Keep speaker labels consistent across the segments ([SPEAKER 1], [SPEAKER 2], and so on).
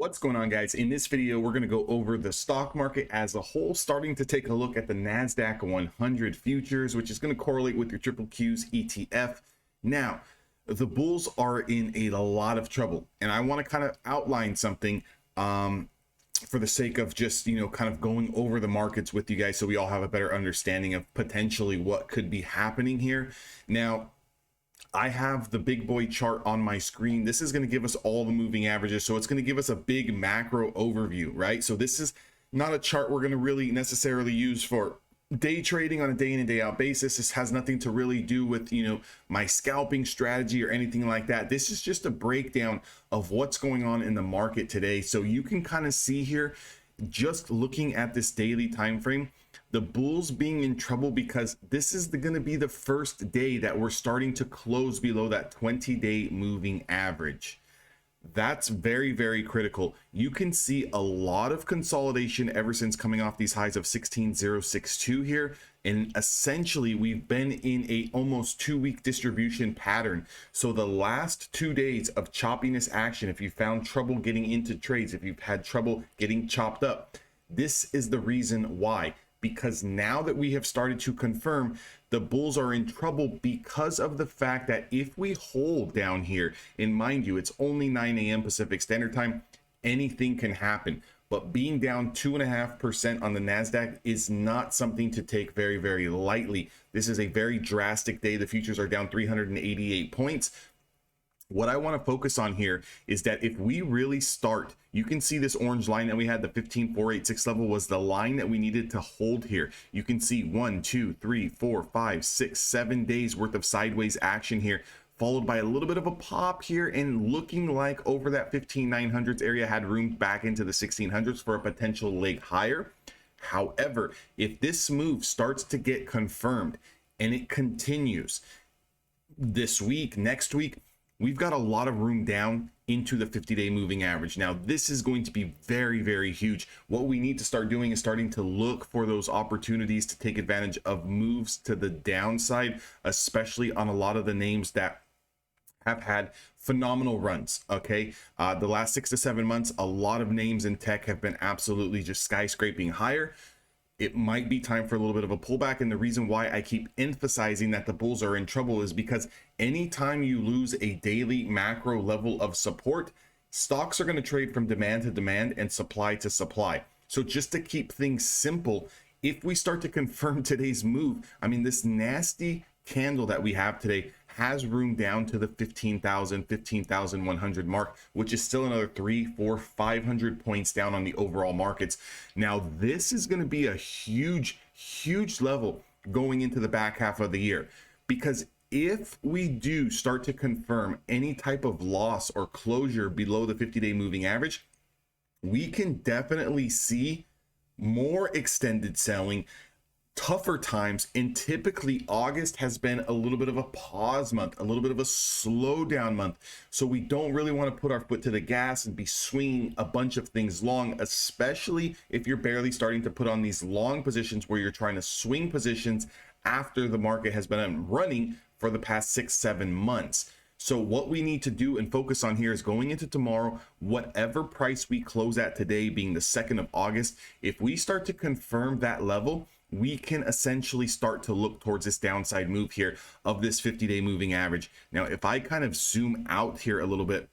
[SPEAKER 1] What's going on, guys? In this video, we're going to go over the stock market as a whole, starting to take a look at the NASDAQ 100 futures, which is going to correlate with your triple Q's ETF. Now, the bulls are in a lot of trouble, and I want to kind of outline something for the sake of just, kind of going over the markets with you guys so we all have a better understanding of potentially what could be happening here. Now, I have the big boy chart on my screen. This is going to give us all the moving averages. So it's going to give us a big macro overview, right? So this is not a chart we're going to really necessarily use for day trading on a day in and day out basis. This has nothing to really do with, my scalping strategy or anything like that. This is just a breakdown of what's going on in the market today. So you can kind of see here, just looking at this daily time frame, the bulls being in trouble because this is going to be the first day that we're starting to close below that 20-day moving average. That's very, very critical. You can see a lot of consolidation ever since coming off these highs of 16,062 here. And essentially, we've been in a almost 2-week distribution pattern. So the last 2 days of choppiness action, if you found trouble getting into trades, if you've had trouble getting chopped up, this is the reason why. Because now that we have started to confirm, the bulls are in trouble because of the fact that if we hold down here, and mind you, it's only 9 a.m. Pacific Standard Time, anything can happen. But being down 2.5% on the NASDAQ is not something to take very, very lightly. This is a very drastic day. The futures are down 388 points. What I want to focus on here is that if we really start, you can see this orange line that we had, the 15,486 level was the line that we needed to hold here. You can see 1, 2, 3, 4, 5, 6, 7 days worth of sideways action here, followed by a little bit of a pop here and looking like over that 15,900s area had room back into the 1600s for a potential leg higher. However, if this move starts to get confirmed and it continues this week, next week, we've got a lot of room down into the 50-day moving average. Now, this is going to be very, very huge. What we need to start doing is starting to look for those opportunities to take advantage of moves to the downside, especially on a lot of the names that have had phenomenal runs. Okay, the last 6 to 7 months, a lot of names in tech have been absolutely just skyscraping higher. It might be time for a little bit of a pullback. And the reason why I keep emphasizing that the bulls are in trouble is because anytime you lose a daily macro level of support, stocks are going to trade from demand to demand and supply to supply. So just to keep things simple, if we start to confirm today's move, I mean, this nasty candle that we have today has room down to the 15,100 mark, which is still another 300, 400, 500 points down on the overall markets. Now, this is going to be a huge level going into the back half of the year, because if we do start to confirm any type of loss or closure below the 50-day moving average, we can definitely see more extended selling, tougher times, and typically August has been a little bit of a pause month, a little bit of a slowdown month. So we don't really want to put our foot to the gas and be swinging a bunch of things long, especially if you're barely starting to put on these long positions where you're trying to swing positions after the market has been running for the past 6-7 months. So what we need to do and focus on here is going into tomorrow, whatever price we close at today, being the 2nd of August, if we start to confirm that level, we can essentially start to look towards this downside move here of this 50-day moving average. Now, if I kind of zoom out here a little bit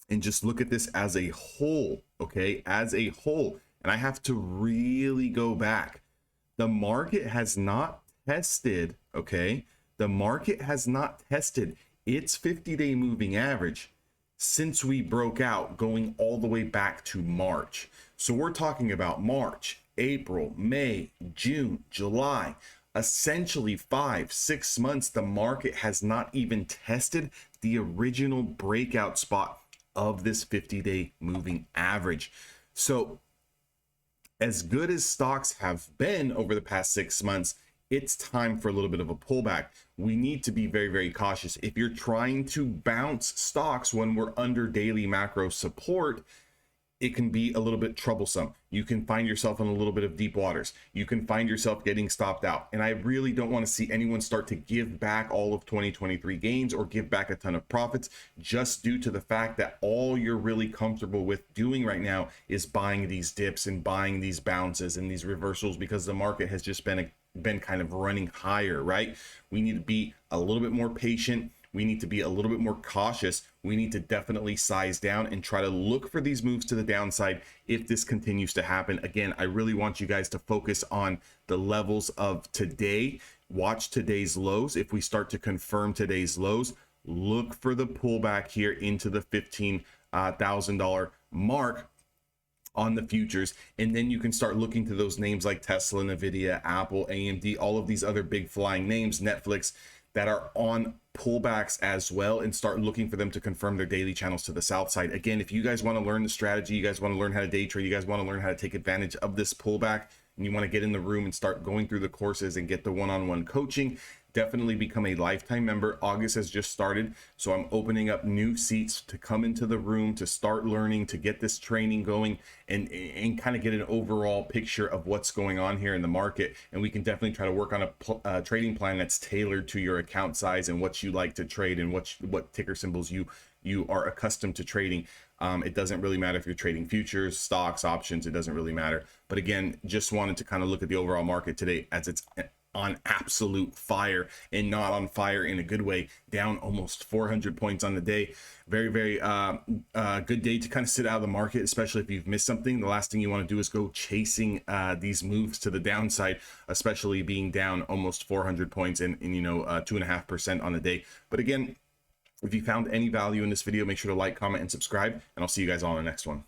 [SPEAKER 1] and just look at this as a whole, okay, as a whole, and I have to really go back, the market has not tested, okay, the market has not tested its 50-day moving average since we broke out, going all the way back to March. So we're talking about March, April, May, June, July, essentially 5-6 months. The market has not even tested the original breakout spot of this 50-day moving average. So as good as stocks have been over the past 6 months, it's time for a little bit of a pullback. We need to be very, very cautious. If you're trying to bounce stocks when we're under daily macro support, it can be a little bit troublesome. You can find yourself in a little bit of deep waters. You can find yourself getting stopped out. And I really don't want to see anyone start to give back all of 2023 gains or give back a ton of profits, just due to the fact that all you're really comfortable with doing right now is buying these dips and buying these bounces and these reversals, because the market has just been kind of running higher, right? We need to be a little bit more patient. We need to be a little bit more cautious. We need to definitely size down and try to look for these moves to the downside if this continues to happen. Again, I really want you guys to focus on the levels of today. Watch today's lows. If we start to confirm today's lows, look for the pullback here into the $15,000 mark on the futures, and then you can start looking to those names like Tesla, Nvidia, Apple, AMD, all of these other big flying names, Netflix, that are on pullbacks as well, and start looking for them to confirm their daily channels to the south side. Again, if you guys want to learn the strategy, you guys want to learn how to day trade, you guys want to learn how to take advantage of this pullback, and you want to get in the room and start going through the courses and get the one-on-one coaching, definitely become a lifetime member. August has just started, so I'm opening up new seats to come into the room, to start learning, to get this training going, and kind of get an overall picture of what's going on here in the market. And we can definitely try to work on a trading plan that's tailored to your account size and what you like to trade and what ticker symbols you are accustomed to trading. It doesn't really matter if you're trading futures, stocks, options, it doesn't really matter. But again, just wanted to kind of look at the overall market today as it's on absolute fire, and not on fire in a good way, down almost 400 points on the day. Very, very good day to kind of sit out of the market, especially if you've missed something. The last thing you want to do is go chasing these moves to the downside, especially being down almost 400 points and 2.5% on the day. But again, if you found any value in this video, make sure to like, comment, and subscribe, and I'll see you guys all in the next one.